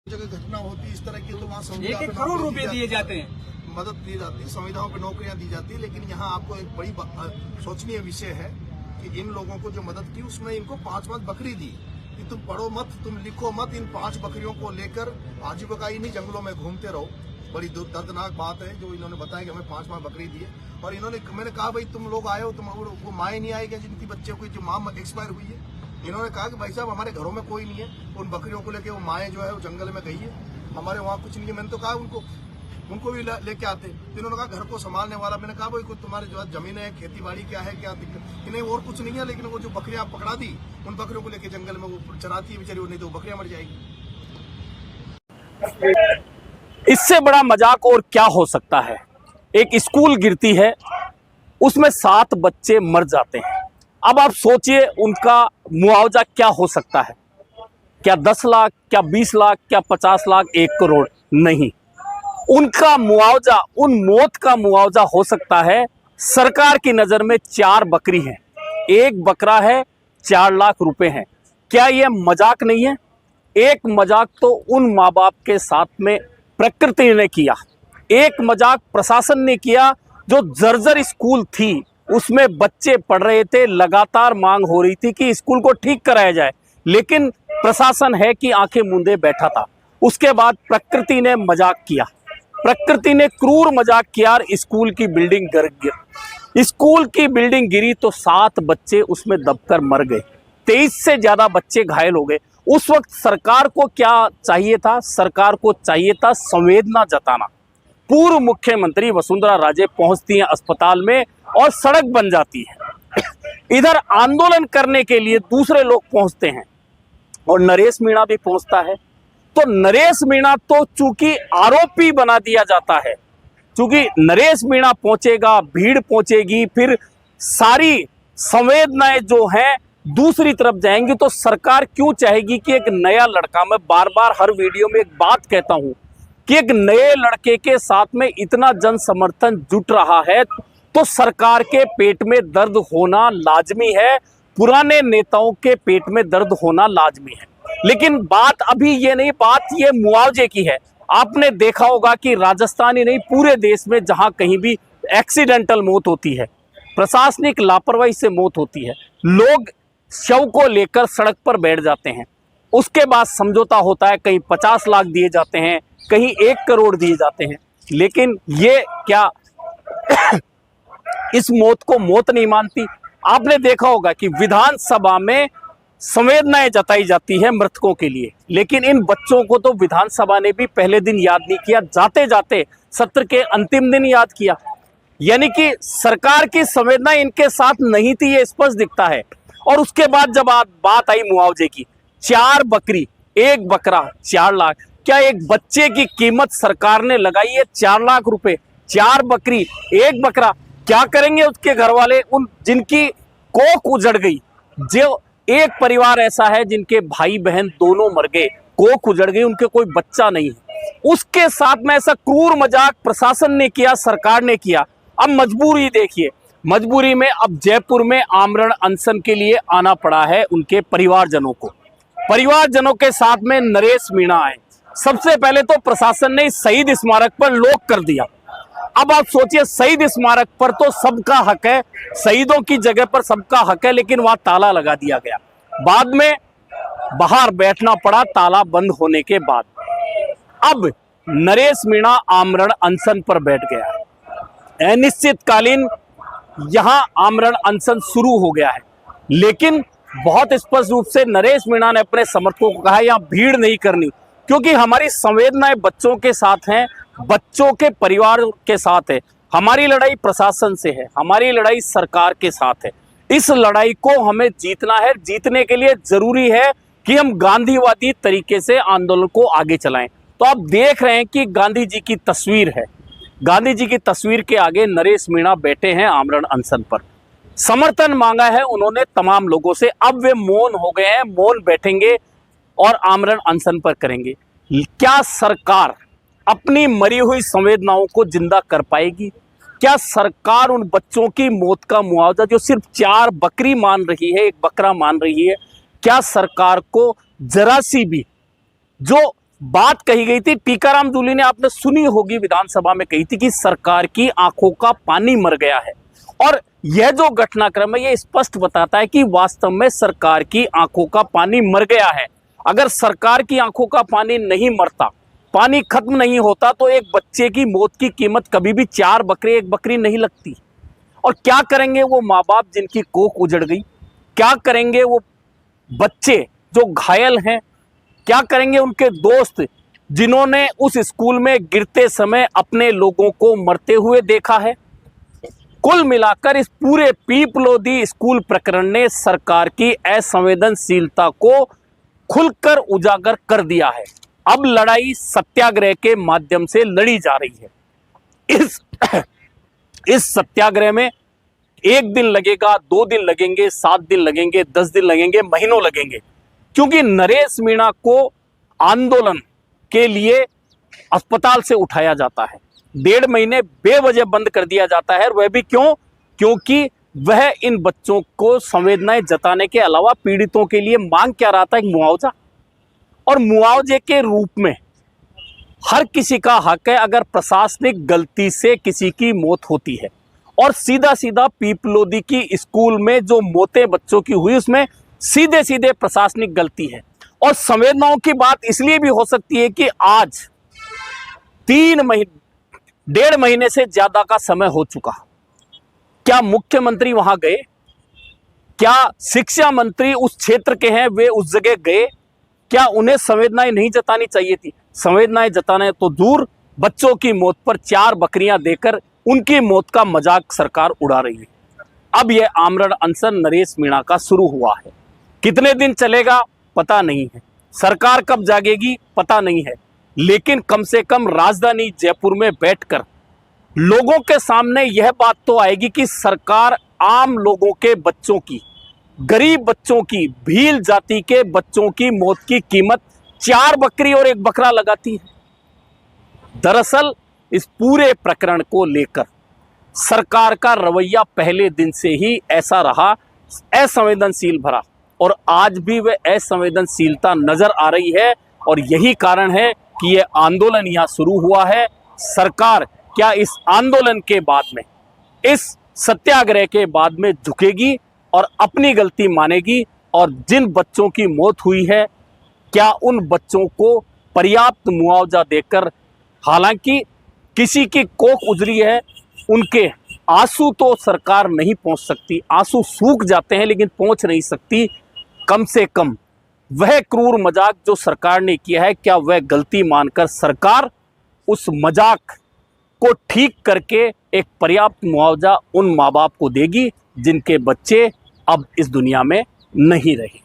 जगह घटना होती है इस तरह की तो वहाँ 1-1 करोड़ रुपए दिए जाते हैं, मदद दी जाती है, संविधाओं पर नौकरियां दी जाती है। लेकिन यहाँ आपको एक बड़ी सोचनीय विषय है कि इन लोगों को जो मदद की उसमें इनको 5-5 बकरी दी कि तुम पढ़ो मत, तुम लिखो मत, इन 5 बकरियों को लेकर आजीविका नहीं जंगलों में घूमते रहो। बड़ी दर्दनाक बात है जो इन्होंने बताया कि हमें 5-5 बकरी दी है। और मैंने कहा भाई तुम लोग आए हो, तुम वो माएँ नहीं आएगी जिनकी बच्चे को जो माँ एक्सपायर हुई है। इन्होंने कहा कि भाई साहब हमारे घरों में कोई नहीं है, उन बकरियों को लेके वो माएँ जो है वो जंगल में गई है, हमारे वहाँ कुछ नहीं है। मैंने तो कहा उनको भी लेके आते। तो इन्होंने कहा घर को संभालने वाला। मैंने कहा भाई कोई तुम्हारे जो जमीन है, खेती बाड़ी क्या है, क्या दिक्कत? इन्हें और कुछ नहीं है, लेकिन वो जो बकरियां पकड़ा दी उन बकरियों को लेके जंगल में वो चराती है बेचारी, नहीं तो बकरियां मर जाएगी। इससे बड़ा मजाक और क्या हो सकता है। एक स्कूल गिरती है, उसमें 7 बच्चे मर जाते हैं। अब आप सोचिए उनका मुआवजा क्या हो सकता है। क्या 10 लाख, क्या 20 लाख, क्या 50 लाख, 1 करोड़? नहीं, उनका मुआवजा, उन मौत का मुआवजा हो सकता है सरकार की नजर में 4 बकरी हैं, 1 बकरा है, 4 लाख रुपए हैं। क्या यह मजाक नहीं है? एक मजाक तो उन माँ बाप के साथ में प्रकृति ने किया, एक मजाक प्रशासन ने किया। जो जर्जर स्कूल थी उसमें बच्चे पढ़ रहे थे, लगातार मांग हो रही थी कि स्कूल को ठीक कराया जाए, लेकिन प्रशासन है कि आंखें मूंदे बैठा था। उसके बाद प्रकृति ने मजाक किया, प्रकृति ने क्रूर मजाक किया और स्कूल की बिल्डिंग गिर स्कूल की बिल्डिंग गिरी तो 7 बच्चे उसमें दबकर मर गए, 23 से ज्यादा बच्चे घायल हो गए। उस वक्त सरकार को क्या चाहिए था? सरकार को चाहिए था संवेदना जताना। पूर्व मुख्यमंत्री वसुंधरा राजे पहुंचती हैं अस्पताल में और सड़क बन जाती है। इधर आंदोलन करने के लिए दूसरे लोग पहुंचते हैं और नरेश मीणा भी पहुंचता है। तो नरेश मीणा तो चूंकि आरोपी बना दिया जाता है, चूंकि नरेश मीणा पहुंचेगा, भीड़ पहुंचेगी, फिर सारी संवेदनाएं जो हैं दूसरी तरफ जाएंगी। तो सरकार क्यों चाहेगी कि एक नया लड़का, मैं बार बार हर वीडियो में एक बात कहता हूं कि एक नए लड़के के साथ में इतना जन समर्थन जुट रहा है तो सरकार के पेट में दर्द होना लाजमी है, पुराने नेताओं के पेट में दर्द होना लाजमी है। लेकिन बात अभी ये नहीं, बात ये मुआवजे की है। आपने देखा होगा कि राजस्थान ही नहीं, पूरे देश में जहां कहीं भी एक्सीडेंटल मौत होती है, प्रशासनिक लापरवाही से मौत होती है, लोग शव को लेकर सड़क पर बैठ जाते हैं। उसके बाद समझौता होता है, कहीं 50 लाख दिए जाते हैं, कहीं 1 करोड़ दिए जाते हैं। लेकिन ये क्या इस मौत को मौत नहीं मानती? आपने देखा होगा कि विधानसभा में संवेदनाएं जताई जाती है मृतकों के लिए, लेकिन इन बच्चों को तो विधानसभा ने भी पहले दिन याद नहीं किया, जाते जाते सत्र के अंतिम दिन याद किया। यानी कि सरकार की संवेदना इनके साथ नहीं थी, ये स्पष्ट दिखता है। और उसके बाद जब बात आई मुआवजे की, 4 बकरी, 1 बकरा, 4 लाख। क्या एक बच्चे की कीमत सरकार ने लगाई है 4 लाख रुपए? 4 बकरी, 1 बकरा। क्या करेंगे उसके घर वाले, उन जिनकी कोख उजड़ गई? जो एक परिवार ऐसा है जिनके भाई बहन दोनों मर गए, कोख उजड़ गई, उनके कोई बच्चा नहीं है, उसके साथ में ऐसा क्रूर मजाक प्रशासन ने किया, सरकार ने किया। अब मजबूरी देखिए, मजबूरी में अब जयपुर में आमरण अनशन के लिए आना पड़ा है उनके परिवारजनों को। परिवारजनों के साथ में नरेश मीणा आए। सबसे पहले तो प्रशासन ने शहीद स्मारक पर लॉक कर दिया। अब आप सोचिए, शहीद स्मारक पर तो सबका हक है, शहीदों की जगह पर सबका हक है, लेकिन वहां ताला लगा दिया गया। बाद में बाहर बैठना पड़ा ताला बंद होने के बाद। अब नरेश मीणा आमरण अनशन पर बैठ गया। अनिश्चितकालीन यहां आमरण अनशन शुरू हो गया है, लेकिन बहुत स्पष्ट रूप से नरेश मीणा ने अपने समर्थकों को कहा यहां भीड़ नहीं करनी, क्योंकि हमारी संवेदनाएं बच्चों के साथ हैं, बच्चों के परिवार के साथ है। हमारी लड़ाई प्रशासन से है, हमारी लड़ाई सरकार के साथ है। इस लड़ाई को हमें जीतना है। जीतने के लिए जरूरी है कि हम गांधीवादी तरीके से आंदोलन को आगे चलाएं। तो आप देख रहे हैं कि गांधी जी की तस्वीर है, गांधी जी की तस्वीर के आगे नरेश मीणा बैठे हैं आमरण अनशन पर। समर्थन मांगा है उन्होंने तमाम लोगों से, अब वे मौन हो गए हैं, मौन बैठेंगे और आमरण अनशन पर करेंगे। क्या सरकार अपनी मरी हुई संवेदनाओं को जिंदा कर पाएगी? क्या सरकार उन बच्चों की मौत का मुआवजा, जो सिर्फ 4 बकरी मान रही है, 1 बकरा मान रही है, क्या सरकार को जरा सी भी जो बात कही गई थी, टीकाराम जूली ने, आपने सुनी होगी, विधानसभा में कही थी कि सरकार की आंखों का पानी मर गया है। और यह जो घटनाक्रम है यह स्पष्ट बताता है कि वास्तव में सरकार की आंखों का पानी मर गया है। अगर सरकार की आंखों का पानी नहीं मरता, पानी खत्म नहीं होता, तो एक बच्चे की मौत की कीमत कभी भी 4 बकरे 1 बकरी नहीं लगती। और क्या करेंगे वो माँ बाप जिनकी कोख उजड़ गई, क्या करेंगे वो बच्चे जो घायल हैं, क्या करेंगे उनके दोस्त जिन्होंने उस स्कूल में गिरते समय अपने लोगों को मरते हुए देखा है। कुल मिलाकर इस पूरे पीपलोदी स्कूल प्रकरण ने सरकार की असंवेदनशीलता को खुलकर उजागर कर दिया है। अब लड़ाई सत्याग्रह के माध्यम से लड़ी जा रही है। इस सत्याग्रह में 1 दिन लगेगा, 2 दिन लगेंगे, 7 दिन लगेंगे, 10 दिन लगेंगे, महीनों लगेंगे, क्योंकि नरेश मीणा को आंदोलन के लिए अस्पताल से उठाया जाता है, 1.5 महीने बेवजह बंद कर दिया जाता है। वह भी क्यों? क्योंकि वह इन बच्चों को संवेदनाएं जताने के अलावा पीड़ितों के लिए मांग क्या रहा था? एक मुआवजा। और मुआवजे के रूप में हर किसी का हक है, अगर प्रशासनिक गलती से किसी की मौत होती है, और सीधा सीधा पीपलोदी की स्कूल में जो मौतें बच्चों की हुई उसमें सीधे सीधे प्रशासनिक गलती है। और संवेदनाओं की बात इसलिए भी हो सकती है कि आज 1.5 महीने से ज्यादा का समय हो चुका। क्या मुख्यमंत्री वहां गए? क्या शिक्षा मंत्री उस क्षेत्र के हैं, वे उस जगह गए? क्या उन्हें संवेदनाएं नहीं जतानी चाहिए थी? संवेदनाएं जताने तो दूर, बच्चों की मौत पर 4 बकरियां देकर उनकी मौत का मजाक सरकार उड़ा रही है। अब यह आमरण अनशन नरेश मीणा का शुरू हुआ है। कितने दिन चलेगा पता नहीं है, सरकार कब जागेगी पता नहीं है, लेकिन कम से कम राजधानी जयपुर में बैठकर लोगों के सामने यह बात तो आएगी कि सरकार आम लोगों के बच्चों की, गरीब बच्चों की, भील जाति के बच्चों की मौत की कीमत 4 बकरी और 1 बकरा लगाती है। दरअसल इस पूरे प्रकरण को लेकर सरकार का रवैया पहले दिन से ही ऐसा रहा, असंवेदनशील भरा, और आज भी वह असंवेदनशीलता नजर आ रही है। और यही कारण है कि यह आंदोलन यहां शुरू हुआ है। सरकार क्या इस आंदोलन के बाद में, इस सत्याग्रह के बाद में झुकेगी और अपनी गलती मानेगी? और जिन बच्चों की मौत हुई है, क्या उन बच्चों को पर्याप्त मुआवजा देकर, हालांकि किसी की कोख उजड़ी है, उनके आंसू तो सरकार नहीं पहुंच सकती, आंसू सूख जाते हैं लेकिन पहुंच नहीं सकती, कम से कम वह क्रूर मजाक जो सरकार ने किया है, क्या वह गलती मानकर सरकार उस मजाक को ठीक करके एक पर्याप्त मुआवजा उन माँ बाप को देगी जिनके बच्चे अब इस दुनिया में नहीं रहे?